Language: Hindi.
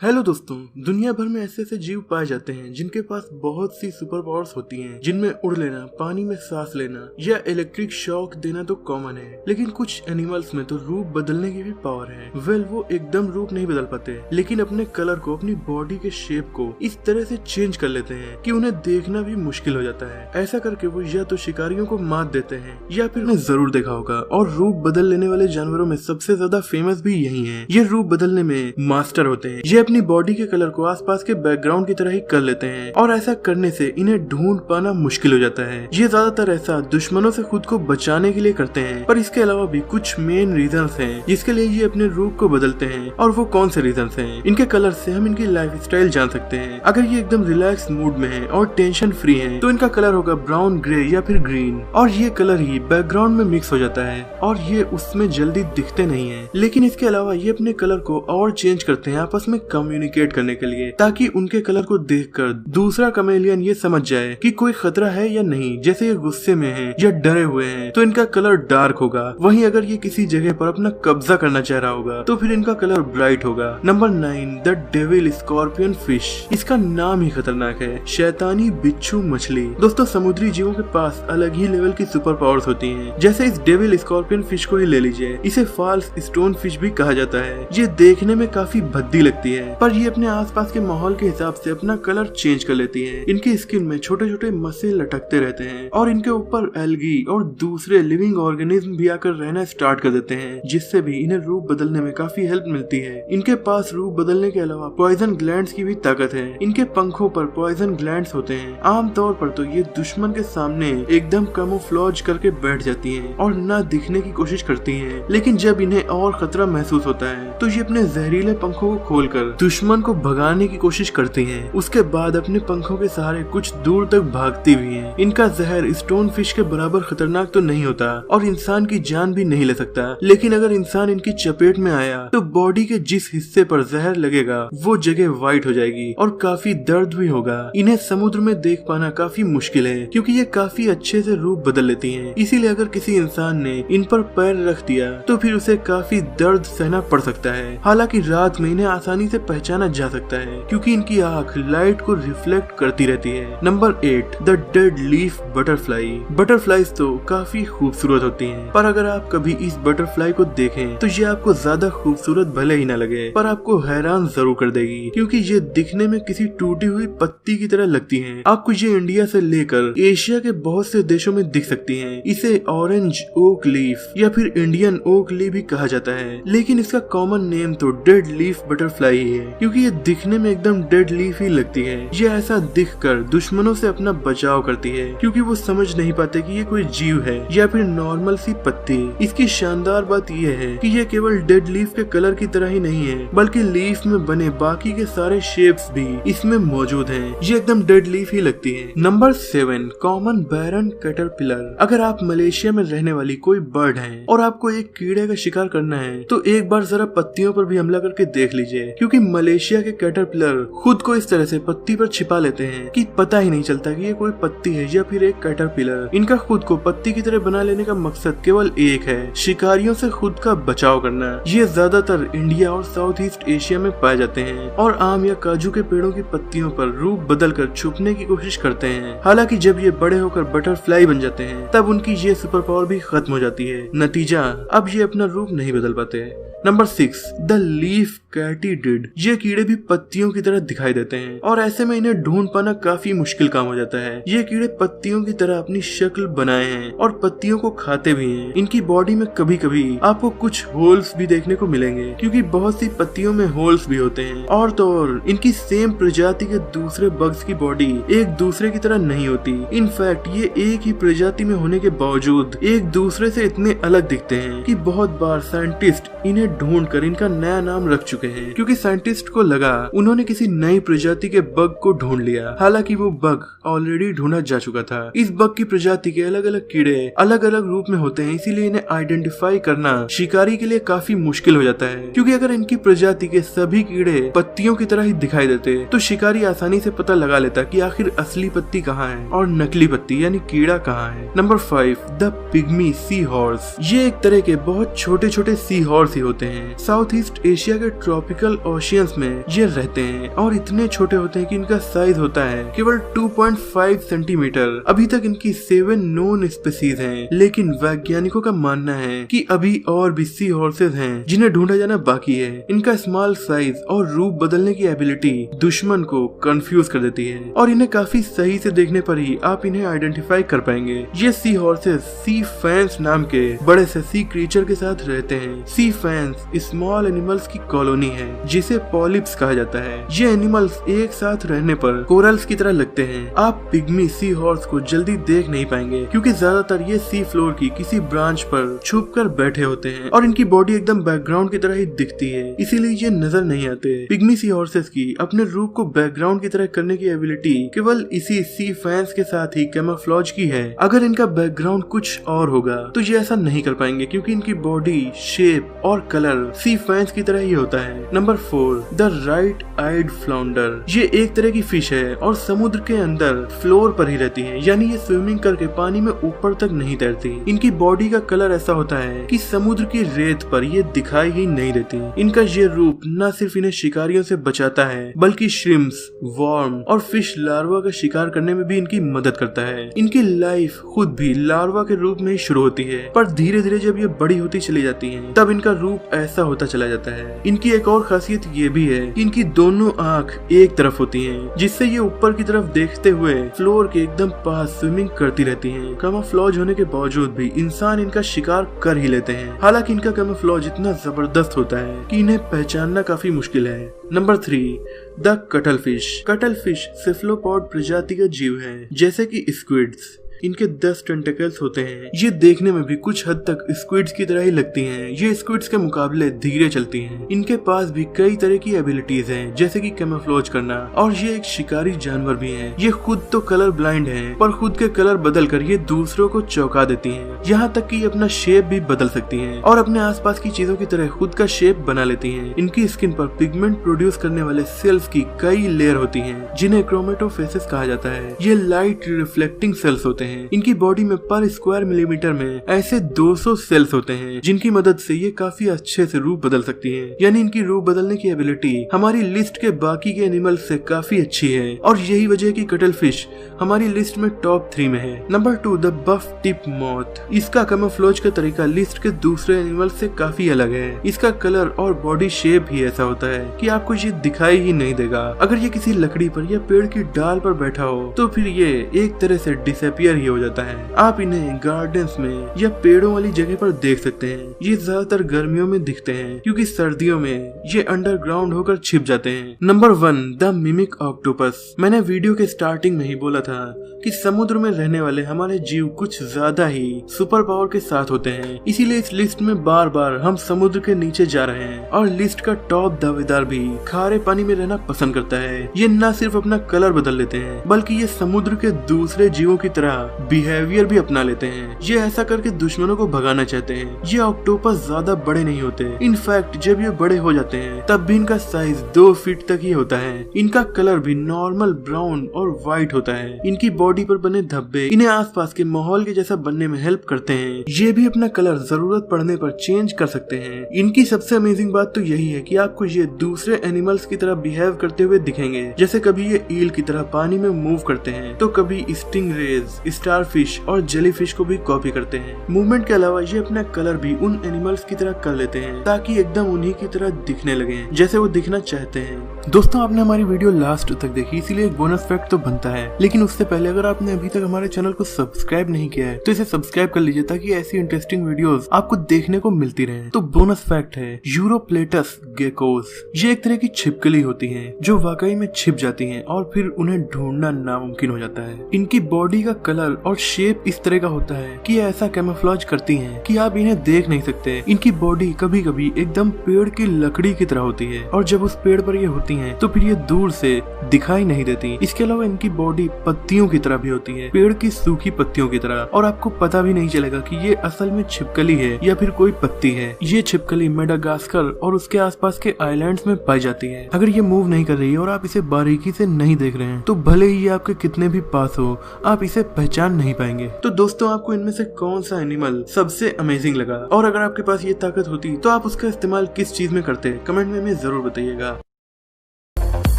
हेलो दोस्तों, दुनिया भर में ऐसे ऐसे जीव पाए जाते हैं जिनके पास बहुत सी सुपर पावर्स होती हैं, जिनमें उड़ लेना, पानी में सांस लेना या इलेक्ट्रिक शॉक देना तो कॉमन है। लेकिन कुछ एनिमल्स में तो रूप बदलने की भी पावर है। वो एकदम रूप नहीं बदल पाते, लेकिन अपने कलर को, अपनी बॉडी के शेप को इस तरह से चेंज कर लेते हैं कि उन्हें देखना भी मुश्किल हो जाता है। ऐसा करके वो या तो शिकारियों को मात देते हैं या फिर उन्हें जरूर देखा होगा। और रूप बदल लेने वाले जानवरों में सबसे ज्यादा फेमस भी यही है। ये रूप बदलने में मास्टर होते हैं। ये अपनी बॉडी के कलर को आसपास के बैकग्राउंड की तरह ही कर लेते हैं और ऐसा करने से इन्हें ढूंढ पाना मुश्किल हो जाता है। ये ज्यादातर ऐसा दुश्मनों से खुद को बचाने के लिए करते हैं, पर इसके अलावा भी कुछ मेन रीजंस हैं जिसके लिए ये अपने रूप को बदलते हैं। और वो कौन से रीजंस हैं? इनके कलर से हम इनकी लाइफ स्टाइल जान सकते हैं। अगर ये एकदम रिलैक्स मूड में है और टेंशन फ्री है तो इनका कलर होगा ब्राउन, ग्रे या फिर ग्रीन, और ये कलर ही बैकग्राउंड में मिक्स हो जाता है और ये उसमें जल्दी दिखते नहीं है। लेकिन इसके अलावा ये अपने कलर को और चेंज करते हैं आपस में कम्युनिकेट करने के लिए, ताकि उनके कलर को देखकर दूसरा कमेलियन ये समझ जाए कि कोई खतरा है या नहीं। जैसे ये गुस्से में हैं या डरे हुए हैं तो इनका कलर डार्क होगा, वहीं अगर ये किसी जगह पर अपना कब्जा करना चाह रहा होगा तो फिर इनका कलर ब्राइट होगा। Number 9, the devil scorpion fish. इसका नाम ही खतरनाक है, शैतानी बिच्छू मछली। दोस्तों, समुद्री जीवों के पास अलग ही लेवल की सुपर पावर्स होती हैं। जैसे इस डेविल स्कॉर्पियन फिश को ही ले लीजिए, इसे फॉल्स स्टोन फिश भी कहा जाता है। ये देखने में काफी भद्दी लगती है, पर ये अपने आसपास के माहौल के हिसाब से अपना कलर चेंज कर लेती है। इनकी स्किन में छोटे छोटे मसल लटकते रहते हैं और इनके ऊपर एल्गी और दूसरे लिविंग ऑर्गेनिज्म भी आकर रहना स्टार्ट कर देते हैं, जिससे भी इन्हें रूप बदलने में काफी हेल्प मिलती है। इनके पास रूप बदलने के अलावा पॉइजन ग्लैंड्स की भी ताकत है। इनके पंखों पर पॉइजन ग्लैंड्स होते हैं। आमतौर पर तो ये दुश्मन के सामने एकदम कैमोफ्लेज करके बैठ जाती हैं और ना दिखने की कोशिश करती हैं। लेकिन जब इन्हें और खतरा महसूस होता है तो ये अपने जहरीले पंखों को खोलकर दुश्मन को भगाने की कोशिश करती हैं। उसके बाद अपने पंखों के सहारे कुछ दूर तक भागती भी हैं। इनका जहर स्टोन फिश के बराबर खतरनाक तो नहीं होता और इंसान की जान भी नहीं ले सकता, लेकिन अगर इंसान इनकी चपेट में आया तो बॉडी के जिस हिस्से पर जहर लगेगा वो जगह व्हाइट हो जाएगी और काफी दर्द भी होगा। इन्हें समुद्र में देख पाना काफी मुश्किल है क्योंकि ये काफी अच्छे से रूप बदल लेती हैं। इसीलिए अगर किसी इंसान ने इन पर पैर रख दिया तो फिर उसे काफी दर्द सहना पड़ सकता है। हालांकि रात में इन्हें आसानी से पहचाना जा सकता है क्योंकि इनकी आंख लाइट को रिफ्लेक्ट करती रहती है। Number 8, the dead leaf butterfly. Butterflies तो काफी खूबसूरत होती हैं, पर अगर आप कभी इस बटरफ्लाई को देखें तो ये आपको ज्यादा खूबसूरत भले ही ना लगे, पर आपको हैरान जरूर कर देगी क्योंकि ये दिखने में किसी टूटी हुई पत्ती की तरह लगती हैं। आपको ये इंडिया से लेकर एशिया के बहुत से देशों में दिख सकती हैं। इसे ऑरेंज ओक लीफ या फिर इंडियन ओक लीफ भी कहा जाता है, लेकिन इसका कॉमन नेम तो डेड लीफ बटरफ्लाई है क्योंकि ये दिखने में एकदम डेड लीफ ही लगती है। ये ऐसा दिखकर दुश्मनों से अपना बचाव करती है क्योंकि वो समझ नहीं पाते कि ये कोई जीव है या फिर नॉर्मल सी पत्ती। इसकी शानदार बात ये है कि ये केवल डेड लीफ के कलर की तरह ही नहीं है, बल्कि लीफ में बने बाकी के सारे शेप्स भी इसमें मौजूद हैं। ये एकदम डेड लीफ ही लगती है। नंबर 7, कॉमन बैरन कैटरपिलर। अगर आप मलेशिया में रहने वाली कोई बर्ड हैं और आपको एक कीड़े का शिकार करना है तो एक बार जरा पत्तियों पर भी हमला करके देख लीजिए, क्योंकि मलेशिया के कैटरपिलर खुद को इस तरह से पत्ती पर छिपा लेते हैं कि पता ही नहीं चलता कि ये कोई पत्ती है या फिर एक कैटरपिलर। इनका खुद को पत्ती की तरह बना लेने का मकसद केवल एक है, शिकारियों से खुद का बचाव करना। ये ज्यादातर इंडिया और साउथ ईस्ट एशिया में पाए जाते हैं और आम या काजू के पेड़ों की पत्तियों पर रूप बदल कर छुपने की कोशिश करते हैं। हालांकि जब ये बड़े होकर बटरफ्लाई बन जाते हैं तब उनकी ये सुपर पावर भी खत्म हो जाती है। नतीजा, अब ये अपना रूप नहीं बदल पाते। Number 6, the leaf katydid. ये कीड़े भी पत्तियों की तरह दिखाई देते हैं और ऐसे में इन्हें ढूंढ पाना काफी मुश्किल काम हो जाता है। ये कीड़े पत्तियों की तरह अपनी शक्ल बनाए हैं और पत्तियों को खाते भी हैं। इनकी बॉडी में कभी कभी आपको कुछ होल्स भी देखने को मिलेंगे क्योंकि बहुत सी पत्तियों में होल्स भी होते हैं। और तो और इनकी सेम प्रजाति के दूसरे बग्स की बॉडी एक दूसरे की तरह नहीं होती। इनफैक्ट ये एक ही प्रजाति में होने के बावजूद एक दूसरे से इतने अलग दिखते हैं कि बहुत बार साइंटिस्ट इन्हें ढूंढकर इनका नया नाम रख चुके हैं, क्योंकि साइंटिस्ट को लगा उन्होंने किसी नई प्रजाति के बग को ढूंढ लिया। हालांकि वो बग ऑलरेडी ढूंढा जा चुका था। इस बग की प्रजाति के अलग अलग कीड़े अलग अलग रूप में होते हैं, इसीलिए इन्हें आइडेंटिफाई करना शिकारी के लिए काफी मुश्किल हो जाता है। क्योंकि अगर इनकी प्रजाति के सभी कीड़े पत्तियों की तरह ही दिखाई देते तो शिकारी आसानी से पता लगा लेता कि आखिर असली पत्ती कहाँ है और नकली पत्ती यानी कीड़ा कहाँ है। Number 5, the pygmy sea horse. ये एक तरह के बहुत छोटे छोटे सी हॉर्स ही होते हैं। साउथ ईस्ट एशिया के ट्रॉपिकल ओशियंस में ये रहते हैं और इतने छोटे होते हैं कि इनका साइज होता है केवल 2.5 सेंटीमीटर। अभी तक इनकी 7 नोन स्पीसीज हैं, लेकिन वैज्ञानिकों का मानना है कि अभी और भी सी हॉर्सेज हैं जिन्हें ढूंढा जाना बाकी है। इनका स्मॉल साइज और रूप बदलने की एबिलिटी दुश्मन को कंफ्यूज कर देती है और इन्हें काफी सही से देखने पर ही आप इन्हें आइडेंटिफाई कर पाएंगे। ये सी हॉर्सेज सी फैंस नाम के बड़े से सी क्रीचर के साथ रहते हैं। सी फैंस स्मॉल एनिमल्स की कॉलोनी है जिसे पॉलिप्स कहा जाता है। ये एनिमल्स एक साथ रहने पर कोरल्स की तरह लगते हैं। आप पिग्मी सी हॉर्स को जल्दी देख नहीं पाएंगे क्योंकि ज्यादातर ये सी फ्लोर की किसी ब्रांच पर छुप कर बैठे होते हैं और इनकी बॉडी एकदम बैकग्राउंड की तरह ही दिखती है, इसीलिए ये नजर नहीं आते। पिग्मी सी हॉर्सेस की अपने रूप को बैकग्राउंड की तरह करने की एबिलिटी केवल इसी सी फैंस के साथ ही कैमोफ्लेज की है। अगर इनका बैकग्राउंड कुछ और होगा तो ये ऐसा नहीं कर पाएंगे क्योंकि इनकी बॉडी शेप और कलर सी फैंस की तरह ही होता है। Number 4, the right eyed flounder. ये एक तरह की फिश है और समुद्र के अंदर फ्लोर पर ही रहती है, यानी ये स्विमिंग करके पानी में ऊपर तक नहीं तैरती। इनकी बॉडी का कलर ऐसा होता है कि समुद्र की रेत पर ये दिखाई ही नहीं देती। इनका ये रूप न सिर्फ इन्हें शिकारियों से बचाता है बल्कि श्रिम्प्स, वर्म और फिश लार्वा का शिकार करने में भी इनकी मदद करता है। इनकी लाइफ खुद भी लार्वा के रूप में ही शुरू होती है, पर धीरे धीरे जब ये बड़ी होती चली जाती हैं, तब इनका रूप ऐसा होता चला जाता है। इनकी एक और खासियत ये भी है कि इनकी दोनों आँख एक तरफ होती हैं, जिससे ये ऊपर की तरफ देखते हुए फ्लोर के एकदम पास स्विमिंग करती रहती हैं। कैमोफ्लेज होने के बावजूद भी इंसान इनका शिकार कर ही लेते हैं। हालांकि इनका कैमोफ्लेज इतना जबरदस्त होता है कि इन्हें पहचानना काफी मुश्किल है। Number 3, the cuttle fish. Cuttle fish cephalopod प्रजाति का जीव है, जैसे कि स्क्विड्स। इनके 10 टेंटेकल्स होते हैं। ये देखने में भी कुछ हद तक स्क्विड्स की तरह ही लगती हैं। ये स्क्विड्स के मुकाबले धीरे चलती हैं। इनके पास भी कई तरह की एबिलिटीज हैं, जैसे कि कैमोफ्लेज करना, और ये एक शिकारी जानवर भी हैं। ये खुद तो कलर ब्लाइंड हैं, पर खुद के कलर बदल कर ये दूसरों को चौंका देती हैं। यहाँ तक कि ये अपना शेप भी बदल सकती हैं और अपने आसपास की चीजों की तरह खुद का शेप बना लेती हैं। इनकी स्किन पर पिगमेंट प्रोड्यूस करने वाले सेल्स की कई लेयर होती हैं, जिन्हें क्रोमेटोफेसिस कहा जाता है। ये लाइट रिफ्लेक्टिंग सेल्स होते हैं। इनकी बॉडी में पर स्क्वायर मिलीमीटर में ऐसे 200 सेल्स होते हैं, जिनकी मदद से ये काफी अच्छे से रूप बदल सकती हैं। यानी इनकी रूप बदलने की एबिलिटी हमारी लिस्ट के बाकी के एनिमल से काफी अच्छी है और यही वजह है कि कटल फिश हमारी लिस्ट में टॉप 3 में है। Number 2, the buff tip moth. इसका कैमोफ्लेज का तरीका लिस्ट के दूसरे एनिमल से काफी अलग है। इसका कलर और बॉडी शेप भी ऐसा होता है कि आपको ये दिखाई ही नहीं देगा। अगर ये किसी लकड़ी पर या पेड़ की डाल पर बैठा हो तो फिर ये एक तरह से डिसअपियर ही हो जाता है। आप इन्हें गार्डन्स में या पेड़ों वाली जगह पर देख सकते हैं। ये ज्यादातर गर्मियों में दिखते हैं क्योंकि सर्दियों में ये अंडरग्राउंड होकर छिप जाते हैं। Number 1, the mimic octopus. मैंने वीडियो के स्टार्टिंग में ही बोला था कि समुद्र में रहने वाले हमारे जीव कुछ ज्यादा ही सुपर पावर के साथ होते हैं, इसीलिए इस लिस्ट में बार बार हम समुद्र के नीचे जा रहे हैं। और लिस्ट का टॉप दावेदार भी खारे पानी में रहना पसंद करता है। ये न सिर्फ अपना कलर बदल लेते हैं बल्कि ये समुद्र के दूसरे जीवों की तरह बिहेवियर भी अपना लेते हैं। ये ऐसा करके दुश्मनों को भगाना चाहते हैं। ये ऑक्टोपस ज्यादा बड़े नहीं होते। इनफैक्ट जब ये बड़े हो जाते हैं तब भी इनका साइज 2 फीट तक ही होता है। इनका कलर भी नॉर्मल ब्राउन और व्हाइट होता है। इनकी बॉडी पर बने धब्बे इन्हें आसपास के माहौल के जैसा बनने में हेल्प करते हैं। ये भी अपना कलर जरूरत पड़ने पर चेंज कर सकते हैं। इनकी सबसे अमेजिंग बात तो यही है कि आपको ये दूसरे एनिमल्स की तरह बिहेव करते हुए दिखेंगे। जैसे कभी ये ईल की तरह पानी में मूव करते हैं तो कभी स्टिंगरेज, स्टारफिश और जेलीफिश को भी कॉपी करते हैं। मूवमेंट के अलावा ये अपना कलर भी उन एनिमल्स की तरह कर लेते हैं ताकि एकदम उन्हीं की तरह दिखने लगे जैसे वो दिखना चाहते हैं। दोस्तों, आपने हमारी वीडियो लास्ट तक देखी, इसीलिए एक बोनस फैक्ट तो बनता है, लेकिन उससे पहले अगर आपने अभी तक हमारे चैनल को सब्सक्राइब नहीं किया है तो इसे सब्सक्राइब कर लीजिए ताकि ऐसी इंटरेस्टिंग वीडियोस आपको देखने को मिलती रहे। तो बोनस फैक्ट है यूरोप्लेटस गेकोस। ये एक तरह की छिपकली होती है जो वाकई में छिप जाती है और फिर उन्हें ढूंढना नामुमकिन हो जाता है। इनकी बॉडी का कलर और शेप इस तरह का होता है कि ऐसा कैमोफ्लेज करती हैं कि आप इन्हें देख नहीं सकते। इनकी बॉडी कभी कभी एकदम पेड़ की लकड़ी की तरह होती है और जब उस पेड़ पर ये होती हैं तो फिर ये दूर से दिखाई नहीं देती। इसके अलावा इनकी बॉडी पत्तियों की तरह भी होती है, पेड़ की सूखी पत्तियों की तरह, और आपको पता भी नहीं चलेगा कि ये असल में छिपकली है या फिर कोई पत्ती है। ये छिपकली मेडागास्कर और उसके आसपास के आइलैंड्स में पाई जाती है। अगर ये मूव नहीं कर रही है और आप इसे बारीकी से नहीं देख रहे हैं तो भले ही ये आपके कितने भी पास हो, आप इसे पहचान नहीं पाएंगे। तो दोस्तों, आपको इनमें से कौन सा एनिमल सबसे अमेजिंग लगा, और अगर आपके पास ये ताकत होती तो आप उसका इस्तेमाल किस चीज में करते? कमेंट में हमें जरूर बताइएगा।